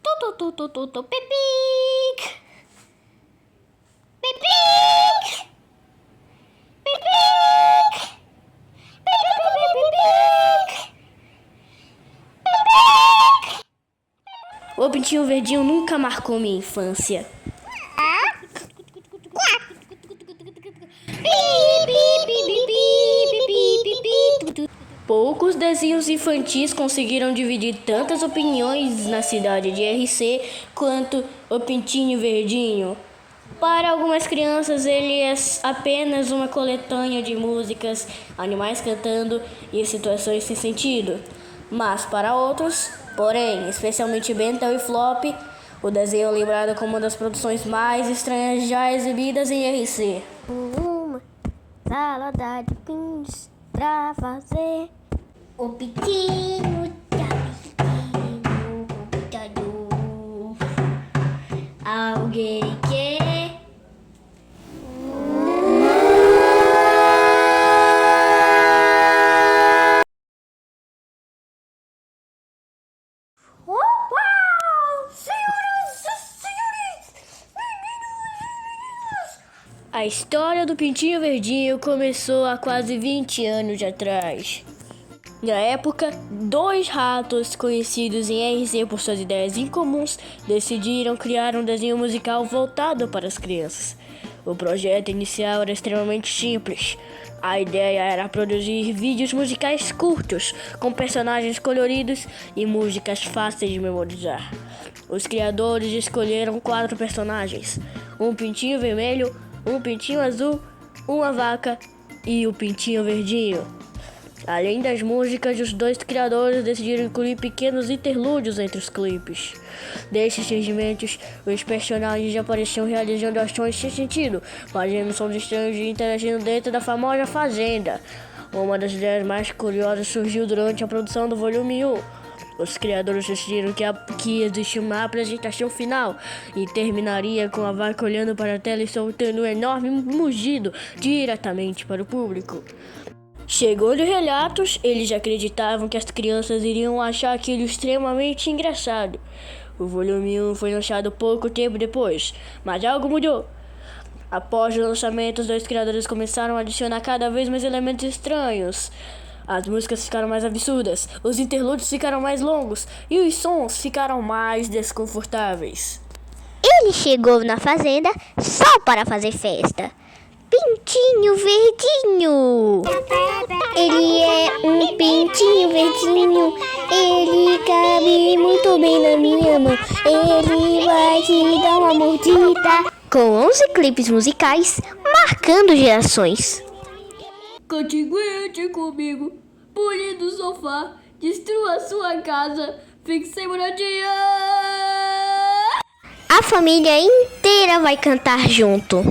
Pipic! Pipic! Pipic! O Pintinho Verdinho nunca marcou minha infância. Poucos desenhos infantis conseguiram dividir tantas opiniões na cidade de RC quanto o Pintinho Verdinho. Para algumas crianças, ele é apenas uma coletânea de músicas, animais cantando e situações sem sentido. Mas para outros, porém, especialmente Bentão e Flop, o desenho é lembrado como uma das produções mais estranhas já exibidas em RC. Uma salada de pins pra fazer. O Pintinho tá pedindo computador. Alguém quer? A história do Pintinho Verdinho começou há quase 20 anos atrás. Na época, dois ratos conhecidos em RC por suas ideias incomuns decidiram criar um desenho musical voltado para as crianças. O projeto inicial era extremamente simples. A ideia era produzir vídeos musicais curtos, com personagens coloridos e músicas fáceis de memorizar. Os criadores escolheram 4 personagens: um pintinho vermelho, um pintinho azul, uma vaca e o Pintinho Verdinho. Além das músicas, os 2 criadores decidiram incluir pequenos interlúdios entre os clipes. Desses segmentos, os personagens apareciam realizando ações sem sentido, fazendo sons estranhos e interagindo dentro da famosa fazenda. Uma das ideias mais curiosas surgiu durante a produção do volume 1. Os criadores decidiram que existia uma apresentação final e terminaria com a vaca olhando para a tela e soltando um enorme mugido diretamente para o público. Segundo relatos, eles acreditavam que as crianças iriam achar aquilo extremamente engraçado. O volume 1 foi lançado pouco tempo depois, mas algo mudou. Após o lançamento, os 2 criadores começaram a adicionar cada vez mais elementos estranhos. As músicas ficaram mais absurdas, os interlúdios ficaram mais longos e os sons ficaram mais desconfortáveis. Ele chegou na fazenda só para fazer festa. Pintinho Verdinho. Ele é um pintinho verdinho. Ele cabe muito bem na minha mão. Ele vai te dar uma mordida. Com 11 clipes musicais marcando gerações. Continue comigo, pule do sofá, destrua sua casa, fique sem moradia. A família inteira vai cantar junto.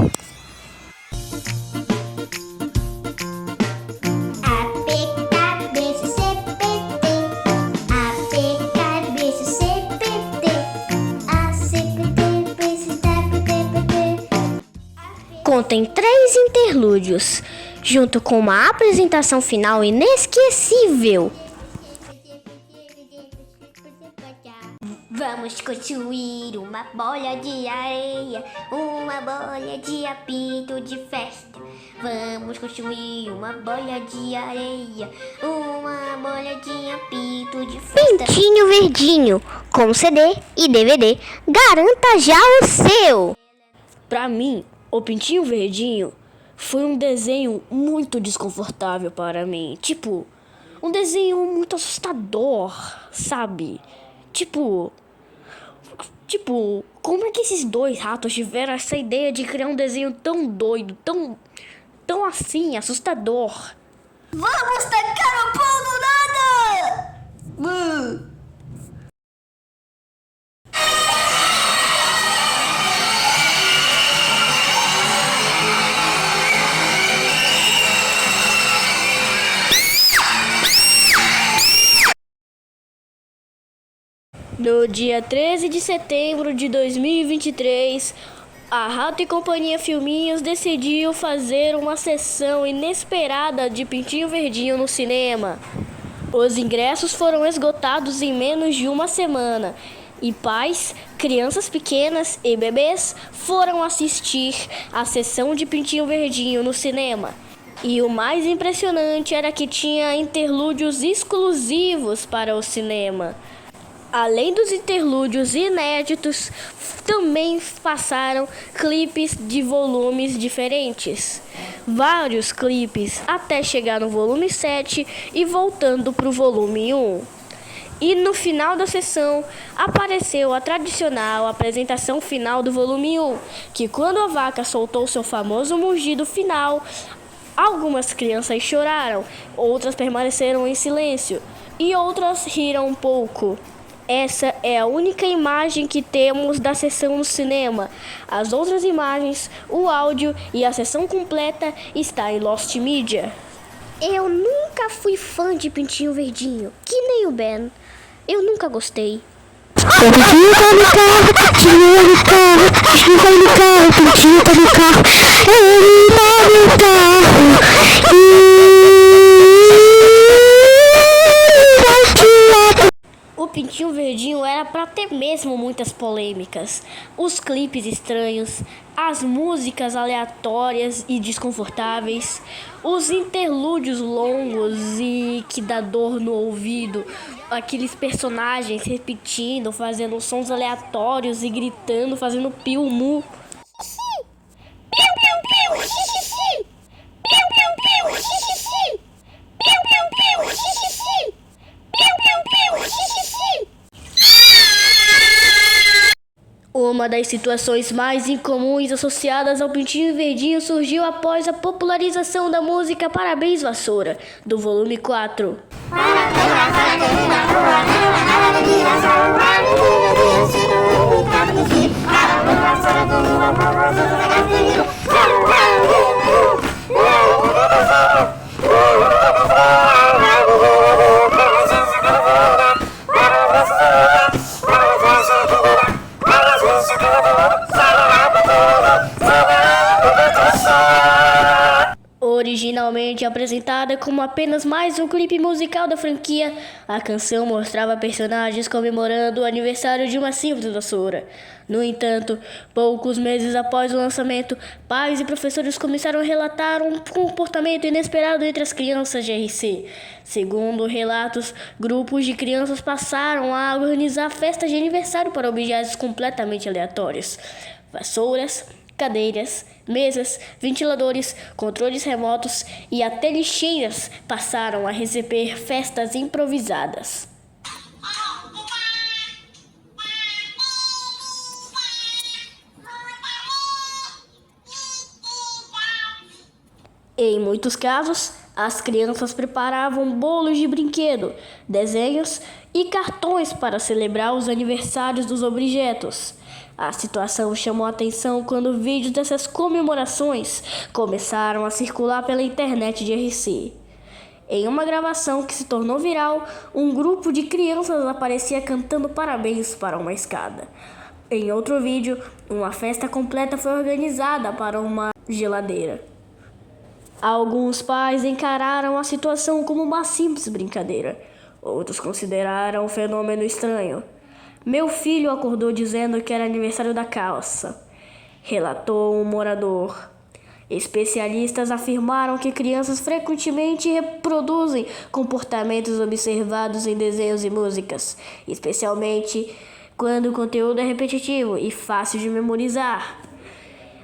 Contém 3 interlúdios, junto com uma apresentação final inesquecível. Vamos construir uma bolha de areia, uma bolha de apito de festa. Vamos construir uma bolha de areia, uma bolha de apito de festa. Pintinho Verdinho, com CD e DVD, garanta já o seu! Pra mim, o Pintinho Verdinho foi um desenho muito desconfortável para mim. Tipo, um desenho muito assustador, sabe? Tipo, como é que esses 2 ratos tiveram essa ideia de criar um desenho tão doido, tão assim, assustador? Vamos tacar o pau do nada! No dia 13 de setembro de 2023, a Rato e Companhia Filminhos decidiu fazer uma sessão inesperada de Pintinho Verdinho no cinema. Os ingressos foram esgotados em menos de uma semana E pais, crianças pequenas e bebês foram assistir à sessão de Pintinho Verdinho no cinema. E o mais impressionante era que tinha interlúdios exclusivos para o cinema. Além dos interlúdios inéditos, também passaram clipes de volumes diferentes. Vários clipes até chegar no volume 7 e voltando para o volume 1. E no final da sessão apareceu a tradicional apresentação final do volume 1, que quando a vaca soltou seu famoso mugido final, algumas crianças choraram, outras permaneceram em silêncio e outras riram um pouco. Essa é a única imagem que temos da sessão no cinema. As outras imagens, o áudio e a sessão completa está em Lost Media. Eu nunca fui fã de Pintinho Verdinho, que nem o Ben. Eu nunca gostei. O Pintinho tá no carro, Pintinho no carro, Pintinho tá no carro, Pintinho tá no carro, ele tá no carro, O Pintinho Verdinho era para ter mesmo muitas polêmicas. Os clipes estranhos, as músicas aleatórias e desconfortáveis, os interlúdios longos e que dá dor no ouvido, aqueles personagens repetindo, fazendo sons aleatórios e gritando, fazendo piu-mu. Uma das situações mais incomuns associadas ao Pintinho Verdinho surgiu após a popularização da música Parabéns Vassoura, do volume 4. Originalmente apresentada como apenas mais um clipe musical da franquia, a canção mostrava personagens comemorando o aniversário de uma simples vassoura. No entanto, poucos meses após o lançamento, pais e professores começaram a relatar um comportamento inesperado entre as crianças de RC. Segundo relatos, grupos de crianças passaram a organizar festas de aniversário para objetos completamente aleatórios. Vassouras, cadeiras, mesas, ventiladores, controles remotos e até lixeiras passaram a receber festas improvisadas. Em muitos casos, as crianças preparavam bolos de brinquedo, desenhos e cartões para celebrar os aniversários dos objetos. A situação chamou a atenção quando vídeos dessas comemorações começaram a circular pela internet de RC. Em uma gravação que se tornou viral, um grupo de crianças aparecia cantando parabéns para uma escada. Em outro vídeo, uma festa completa foi organizada para uma geladeira. Alguns pais encararam a situação como uma simples brincadeira. Outros consideraram um fenômeno estranho. Meu filho acordou dizendo que era aniversário da calça, relatou um morador. Especialistas afirmaram que crianças frequentemente reproduzem comportamentos observados em desenhos e músicas, especialmente quando o conteúdo é repetitivo e fácil de memorizar.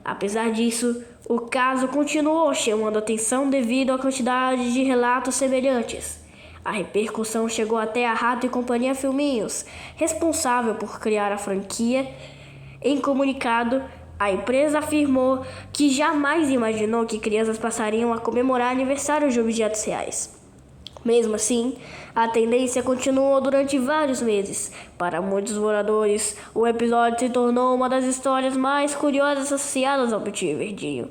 Apesar disso, o caso continuou chamando atenção devido à quantidade de relatos semelhantes. A repercussão chegou até a Rato e Companhia Filminhos, responsável por criar a franquia. Em comunicado, a empresa afirmou que jamais imaginou que crianças passariam a comemorar aniversários de objetos reais. Mesmo assim, a tendência continuou durante vários meses. Para muitos moradores, o episódio se tornou uma das histórias mais curiosas associadas ao Pintinho Verdinho.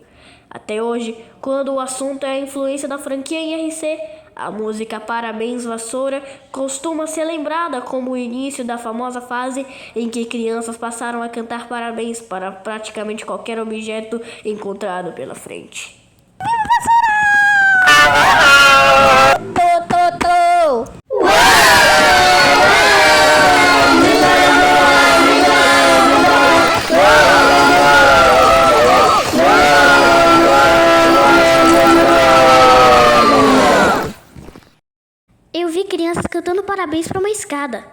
Até hoje, quando o assunto é a influência da franquia em RC, a música Parabéns Vassoura costuma ser lembrada como o início da famosa fase em que crianças passaram a cantar parabéns para praticamente qualquer objeto encontrado pela frente. Tô. vi crianças cantando parabéns para uma escada.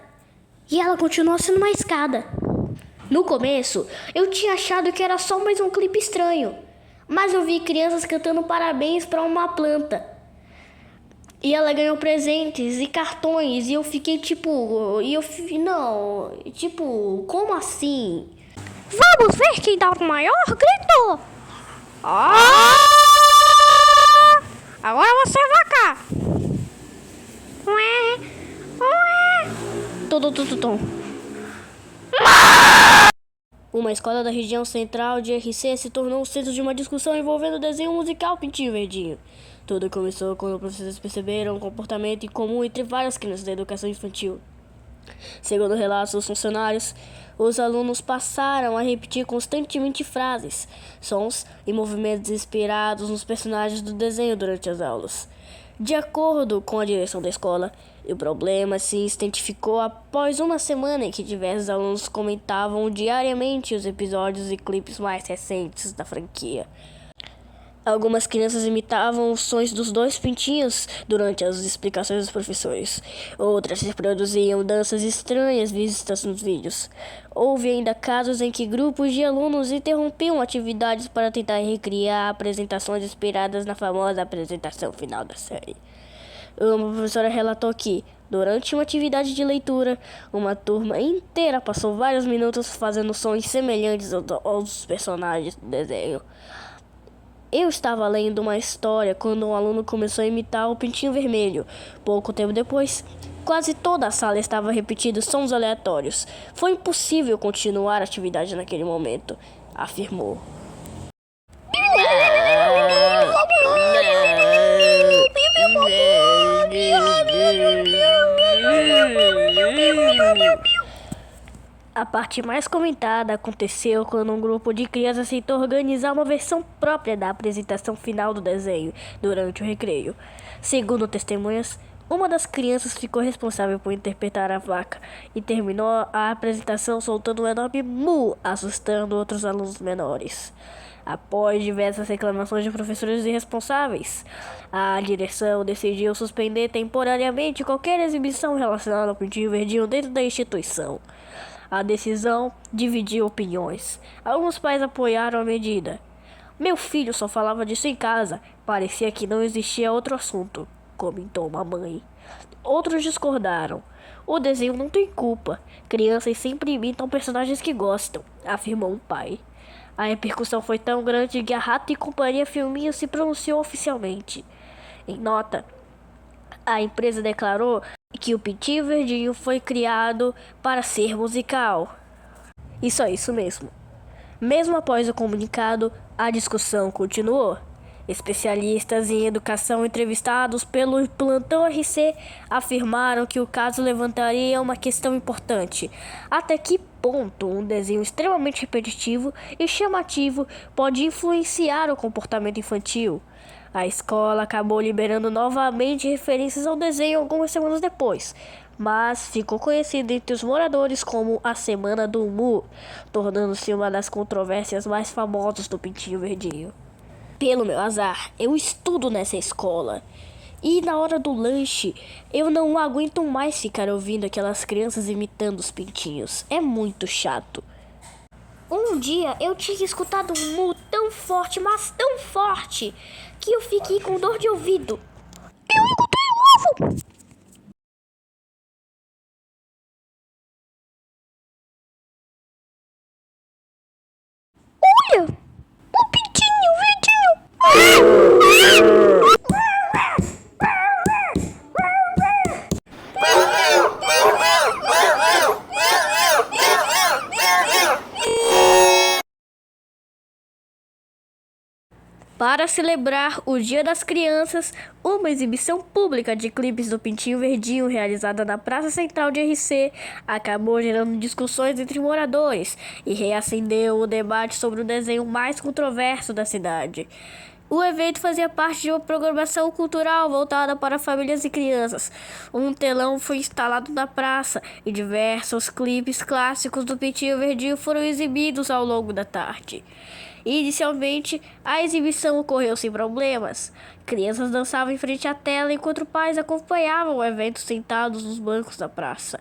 E ela continuou sendo uma escada. No começo, eu tinha achado que era só mais um clipe estranho. Mas eu vi crianças cantando parabéns para uma planta. E ela ganhou presentes e cartões. E eu fiquei tipo... como assim? Vamos ver quem dá o maior grito! Agora você vai cá! Tom. Uma escola da região central de RC se tornou o centro de uma discussão envolvendo o desenho musical Pintinho Verdinho. Tudo começou quando os professores perceberam um comportamento incomum entre várias crianças da educação infantil. Segundo relatos dos funcionários, os alunos passaram a repetir constantemente frases, sons e movimentos inspirados nos personagens do desenho durante as aulas. De acordo com a direção da escola, o problema se intensificou após uma semana em que diversos alunos comentavam diariamente os episódios e clipes mais recentes da franquia. Algumas crianças imitavam os sons dos dois pintinhos durante as explicações dos professores. Outras reproduziam danças estranhas vistas nos vídeos. Houve ainda casos em que grupos de alunos interrompiam atividades para tentar recriar apresentações inspiradas na famosa apresentação final da série. Uma professora relatou que, durante uma atividade de leitura, uma turma inteira passou vários minutos fazendo sons semelhantes aos personagens do desenho. Eu estava lendo uma história quando um aluno começou a imitar o Pintinho Vermelho. Pouco tempo depois, quase toda a sala estava repetindo sons aleatórios. Foi impossível continuar a atividade naquele momento, afirmou. A parte mais comentada aconteceu quando um grupo de crianças tentou organizar uma versão própria da apresentação final do desenho durante o recreio. Segundo testemunhas, uma das crianças ficou responsável por interpretar a vaca e terminou a apresentação soltando um enorme mu, assustando outros alunos menores. Após diversas reclamações de professores irresponsáveis, a direção decidiu suspender temporariamente qualquer exibição relacionada ao Pintinho Verdinho dentro da instituição. A decisão dividiu opiniões. Alguns pais apoiaram a medida. Meu filho só falava disso em casa. Parecia que não existia outro assunto, comentou uma mãe. Outros discordaram. O desenho não tem culpa. Crianças sempre imitam personagens que gostam, afirmou um pai. A repercussão foi tão grande que a Rato e Companhia Filminho se pronunciou oficialmente. Em nota, a empresa declarou que o Pintinho Verdinho foi criado para ser musical. Isso mesmo. Mesmo após o comunicado, a discussão continuou. Especialistas em educação entrevistados pelo Plantão RC afirmaram que o caso levantaria uma questão importante. Até que ponto um desenho extremamente repetitivo e chamativo pode influenciar o comportamento infantil? A escola acabou liberando novamente referências ao desenho algumas semanas depois, mas ficou conhecida entre os moradores como a Semana do Mu, tornando-se uma das controvérsias mais famosas do Pintinho Verdinho. Pelo meu azar, eu estudo nessa escola. E na hora do lanche, eu não aguento mais ficar ouvindo aquelas crianças imitando os pintinhos. É muito chato. Um dia eu tinha escutado um mu tão forte, mas tão forte, que eu fiquei com dor de ouvido. Eu encontrei um ovo! Olha! Um pintinho verdinho! Para celebrar o Dia das Crianças, uma exibição pública de clipes do Pintinho Verdinho realizada na Praça Central de RC acabou gerando discussões entre moradores e reacendeu o debate sobre o desenho mais controverso da cidade. O evento fazia parte de uma programação cultural voltada para famílias e crianças. Um telão foi instalado na praça e diversos clipes clássicos do Pintinho Verdinho foram exibidos ao longo da tarde. Inicialmente, a exibição ocorreu sem problemas. Crianças dançavam em frente à tela enquanto pais acompanhavam o evento sentados nos bancos da praça.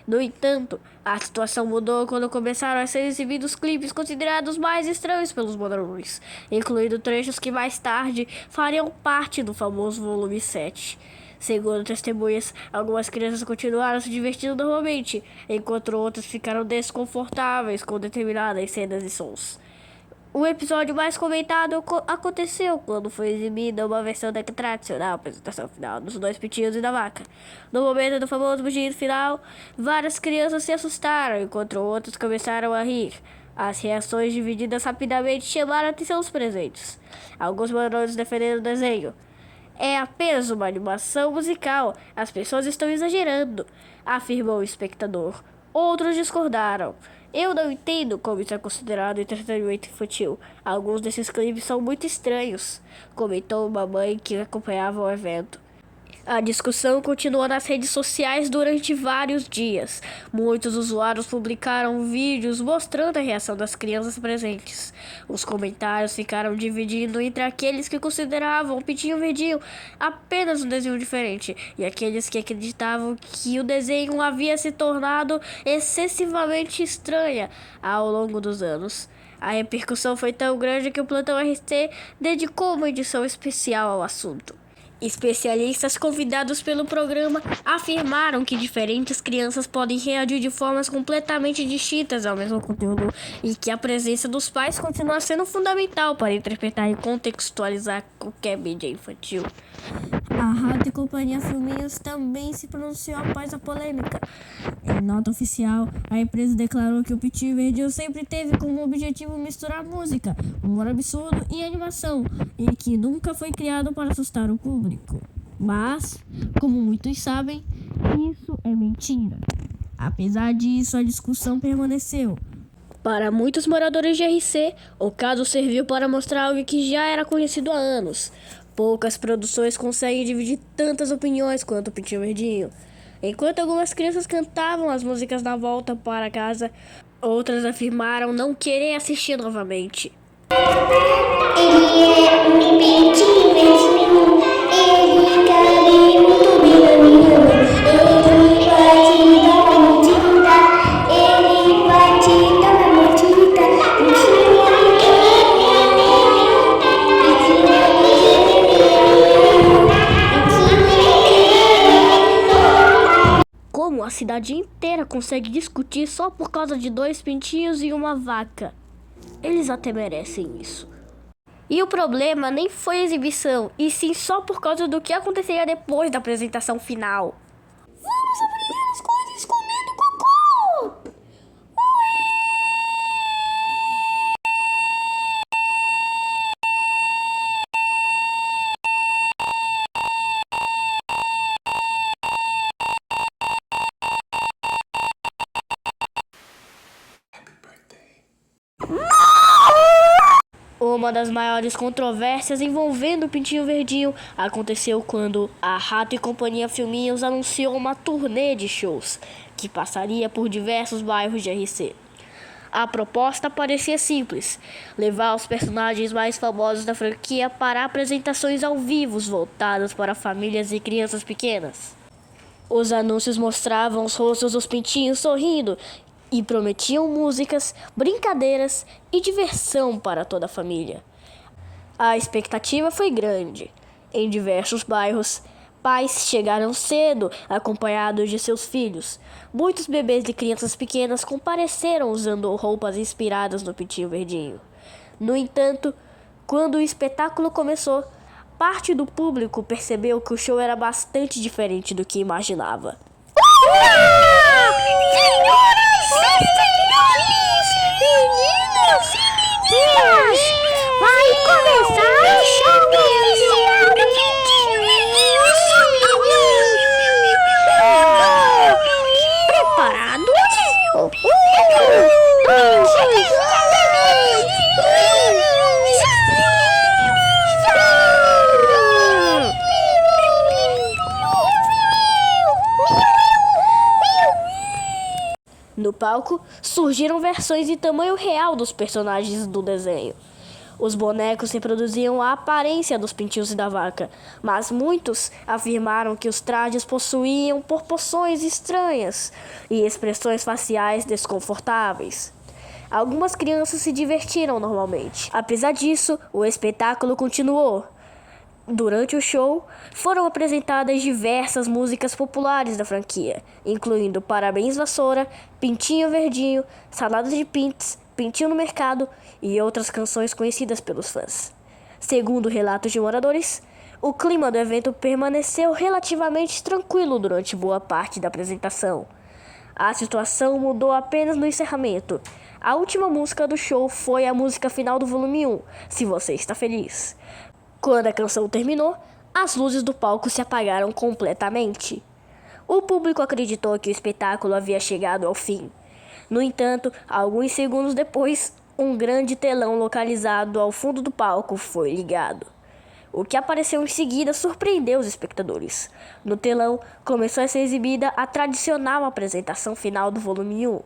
No entanto, a situação mudou quando começaram a ser exibidos clipes considerados mais estranhos pelos moradores, incluindo trechos que mais tarde fariam parte do famoso volume 7. Segundo testemunhas, algumas crianças continuaram se divertindo normalmente, enquanto outras ficaram desconfortáveis com determinadas cenas e sons. O episódio mais comentado aconteceu quando foi exibida uma versão da tradicional apresentação final dos dois pintinhos e da vaca. No momento do famoso mugido final, várias crianças se assustaram, enquanto outras começaram a rir. As reações divididas rapidamente chamaram a atenção dos presentes. Alguns moradores defenderam o desenho. É apenas uma animação musical, as pessoas estão exagerando, afirmou o espectador. Outros discordaram. Eu não entendo como isso é considerado entretenimento infantil. Alguns desses clipes são muito estranhos, comentou uma mãe que acompanhava o evento. A discussão continuou nas redes sociais durante vários dias. Muitos usuários publicaram vídeos mostrando a reação das crianças presentes. Os comentários ficaram dividindo entre aqueles que consideravam o Pintinho Verdinho apenas um desenho diferente e aqueles que acreditavam que o desenho havia se tornado excessivamente estranha ao longo dos anos. A repercussão foi tão grande que o Plantão RT dedicou uma edição especial ao assunto. Especialistas convidados pelo programa afirmaram que diferentes crianças podem reagir de formas completamente distintas ao mesmo conteúdo e que a presença dos pais continua sendo fundamental para interpretar e contextualizar qualquer mídia infantil. A Rádio e Companhia Filminhos também se pronunciou após a polêmica. Em nota oficial, a empresa declarou que o Pintinho Verdinho sempre teve como objetivo misturar música, humor absurdo e animação, e que nunca foi criado para assustar o público. Mas, como muitos sabem, isso é mentira. Apesar disso, a discussão permaneceu. Para muitos moradores de RC, o caso serviu para mostrar algo que já era conhecido há anos. Poucas produções conseguem dividir tantas opiniões quanto o Pintinho Verdinho. Enquanto algumas crianças cantavam as músicas na volta para casa, outras afirmaram não querer assistir novamente. Ele é um pintinho verdinho, ele cabe muito bem na minha mão. Ele vai te dar uma mordida, ele vai te dar uma mordida. Como a cidade inteira consegue discutir só por causa de dois pintinhos e uma vaca? Eles até merecem isso. E o problema nem foi a exibição, e sim só por causa do que aconteceria depois da apresentação final. Vamos aprender as coisas comendo cocô! Uma das maiores controvérsias envolvendo o Pintinho Verdinho aconteceu quando a Rato e Companhia Filminhos anunciou uma turnê de shows que passaria por diversos bairros de RC. A proposta parecia simples: levar os personagens mais famosos da franquia para apresentações ao vivo voltadas para famílias e crianças pequenas. Os anúncios mostravam os rostos dos pintinhos sorrindo e prometiam músicas, brincadeiras e diversão para toda a família. A expectativa foi grande. Em diversos bairros, pais chegaram cedo acompanhados de seus filhos. Muitos bebês e crianças pequenas compareceram usando roupas inspiradas no Pintinho Verdinho. No entanto, quando o espetáculo começou, parte do público percebeu que o show era bastante diferente do que imaginava. Meninas, vai começar o show oficial do Pintinho Verdinho. Preparados? No palco, surgiram versões em tamanho real dos personagens do desenho. Os bonecos reproduziam a aparência dos pintinhos e da vaca, mas muitos afirmaram que os trajes possuíam proporções estranhas e expressões faciais desconfortáveis. Algumas crianças se divertiram normalmente. Apesar disso, o espetáculo continuou. Durante o show, foram apresentadas diversas músicas populares da franquia, incluindo Parabéns Vassoura, Pintinho Verdinho, Salada de Pints, Pintinho no Mercado e outras canções conhecidas pelos fãs. Segundo relatos de moradores, o clima do evento permaneceu relativamente tranquilo durante boa parte da apresentação. A situação mudou apenas no encerramento. A última música do show foi a música final do volume 1, Se Você Está Feliz. Quando a canção terminou, as luzes do palco se apagaram completamente. O público acreditou que o espetáculo havia chegado ao fim. No entanto, alguns segundos depois, um grande telão localizado ao fundo do palco foi ligado. O que apareceu em seguida surpreendeu os espectadores. No telão, começou a ser exibida a tradicional apresentação final do volume 1.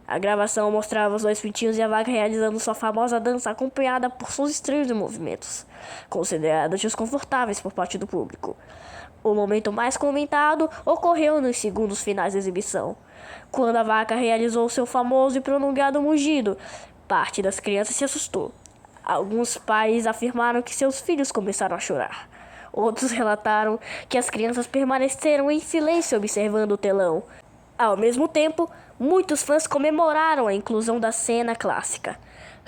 A gravação mostrava os dois pintinhos e a vaca realizando sua famosa dança acompanhada por sons estranhos e movimentos, considerados desconfortáveis por parte do público. O momento mais comentado ocorreu nos segundos finais da exibição, quando a vaca realizou seu famoso e prolongado mugido. Parte das crianças se assustou. Alguns pais afirmaram que seus filhos começaram a chorar. Outros relataram que as crianças permaneceram em silêncio observando o telão. Ao mesmo tempo, muitos fãs comemoraram a inclusão da cena clássica,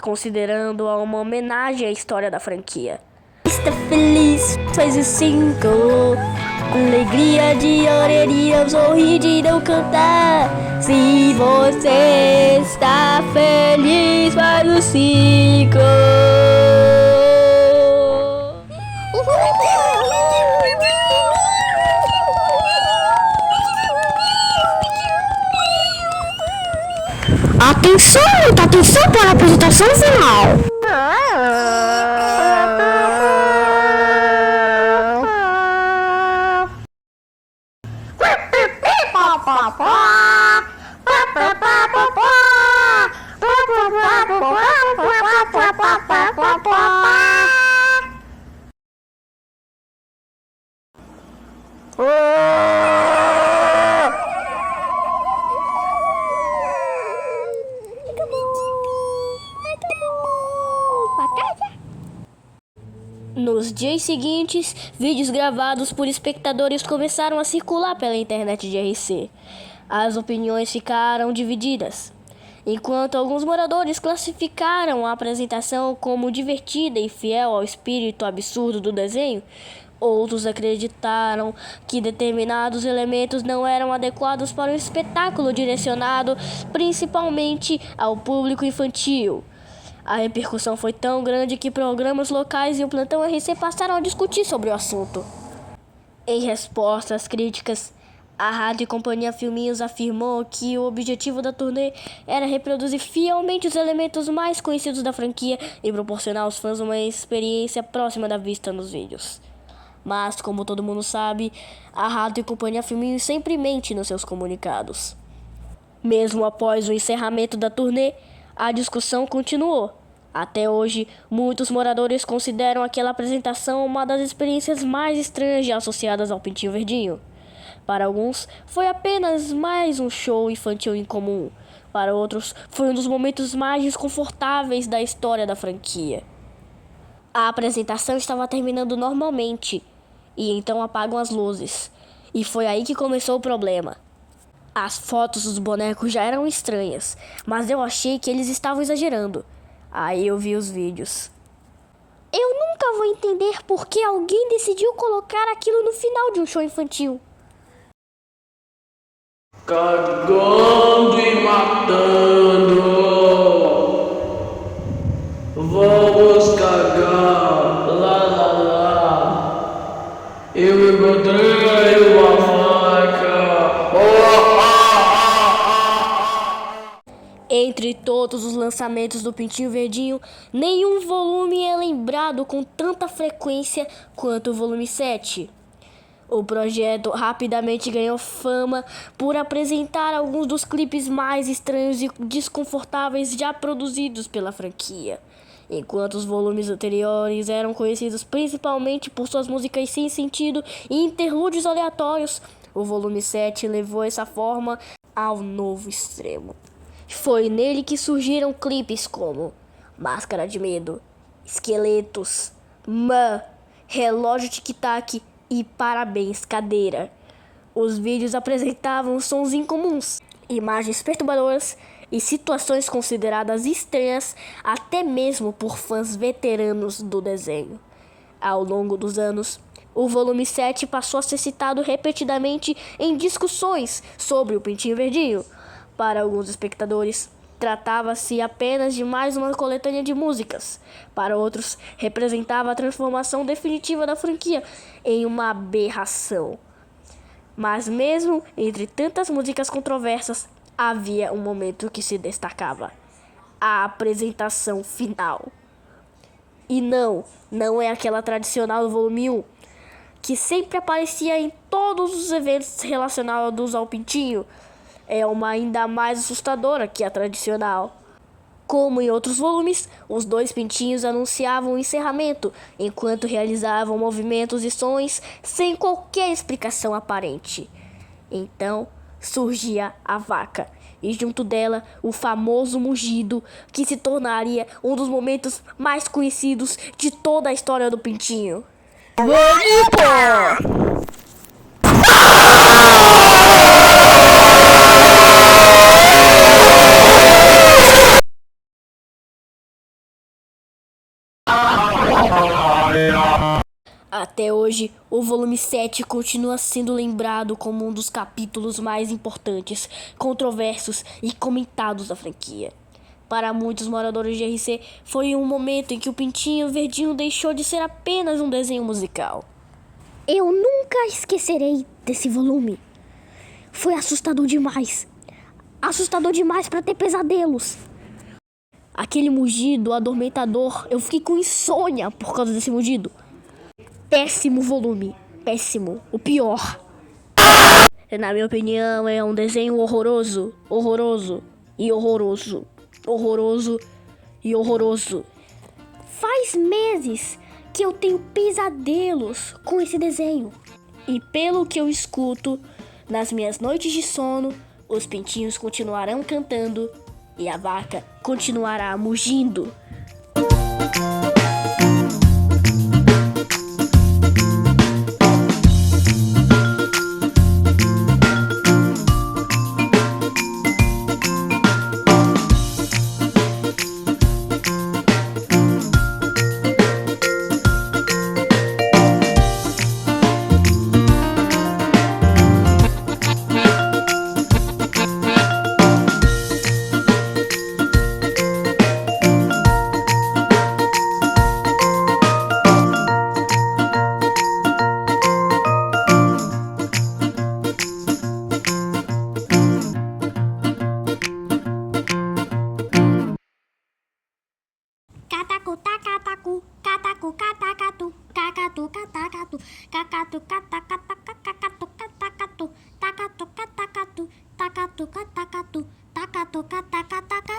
considerando-a uma homenagem à história da franquia. Está feliz, faz o 5, alegria de orelha, sorrir de não cantar. Se você está feliz, faz o 5. Atenção, muita atenção para a apresentação final. Nos dias seguintes, vídeos gravados por espectadores começaram a circular pela internet de RC. As opiniões ficaram divididas. Enquanto alguns moradores classificaram a apresentação como divertida e fiel ao espírito absurdo do desenho, outros acreditaram que determinados elementos não eram adequados para um espetáculo direcionado principalmente ao público infantil. A repercussão foi tão grande que programas locais e o Plantão RC passaram a discutir sobre o assunto. Em resposta às críticas, a Rádio e Companhia Filminhos afirmou que o objetivo da turnê era reproduzir fielmente os elementos mais conhecidos da franquia e proporcionar aos fãs uma experiência próxima da vista nos vídeos. Mas, como todo mundo sabe, a Rádio e Companhia Filminhos sempre mente nos seus comunicados. Mesmo após o encerramento da turnê, a discussão continuou. Até hoje, muitos moradores consideram aquela apresentação uma das experiências mais estranhas já associadas ao Pintinho Verdinho. Para alguns, foi apenas mais um show infantil incomum. Para outros, foi um dos momentos mais desconfortáveis da história da franquia. A apresentação estava terminando normalmente, e então apagam as luzes. E foi aí que começou o problema. As fotos dos bonecos já eram estranhas, mas eu achei que eles estavam exagerando. Aí eu vi os vídeos. Eu nunca vou entender por que alguém decidiu colocar aquilo no final de um show infantil. Cagando e matando. Vamos cagar. Lá, lá, lá. Eu encontrei uma faca. Entre todos os lançamentos do Pintinho Verdinho, nenhum volume é lembrado com tanta frequência quanto o volume 7. O projeto rapidamente ganhou fama por apresentar alguns dos clipes mais estranhos e desconfortáveis já produzidos pela franquia. Enquanto os volumes anteriores eram conhecidos principalmente por suas músicas sem sentido e interlúdios aleatórios, o volume 7 levou essa forma ao novo extremo. Foi nele que surgiram clipes como Máscara de Medo, Esqueletos, Man, Relógio Tic-Tac e Parabéns Cadeira. Os vídeos apresentavam sons incomuns, imagens perturbadoras e situações consideradas estranhas até mesmo por fãs veteranos do desenho. Ao longo dos anos, o volume 7 passou a ser citado repetidamente em discussões sobre o Pintinho Verdinho. Para alguns espectadores, tratava-se apenas de mais uma coletânea de músicas. Para outros, representava a transformação definitiva da franquia em uma aberração. Mas mesmo entre tantas músicas controversas, havia um momento que se destacava: a apresentação final. E não é aquela tradicional do volume 1, que sempre aparecia em todos os eventos relacionados ao Pintinho. É uma ainda mais assustadora que a tradicional. Como em outros volumes, os dois pintinhos anunciavam o encerramento, enquanto realizavam movimentos e sons sem qualquer explicação aparente. Então, surgia a vaca, e junto dela o famoso mugido, que se tornaria um dos momentos mais conhecidos de toda a história do Pintinho. Até hoje, o volume 7 continua sendo lembrado como um dos capítulos mais importantes, controversos e comentados da franquia. Para muitos moradores de RC, foi um momento em que o Pintinho Verdinho deixou de ser apenas um desenho musical. Eu nunca esquecerei desse volume. Foi assustador demais. Assustador demais para ter pesadelos. Aquele mugido adormentador, eu fiquei com insônia por causa desse mugido. Péssimo volume, péssimo, o pior. Na minha opinião, é um desenho horroroso, horroroso e horroroso, horroroso e horroroso. Faz meses que eu tenho pesadelos com esse desenho. E pelo que eu escuto, nas minhas noites de sono, os pintinhos continuarão cantando e a vaca continuará mugindo. Catacu, tacatacu, catacu, catacatu, cacatu, catacatu, cacatu, catacatu, cacatu, catacatu, tacatu, catacatu, tacatu, catacatu, tacatu, catacataca,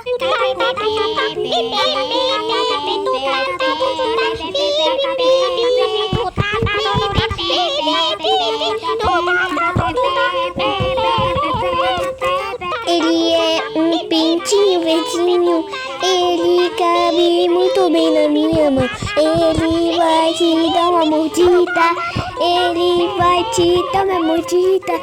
Ele é um pintinho verdinho, ele cabe muito bem na minha mão. Ele vai te dar uma mordida, ele vai te dar uma mordida.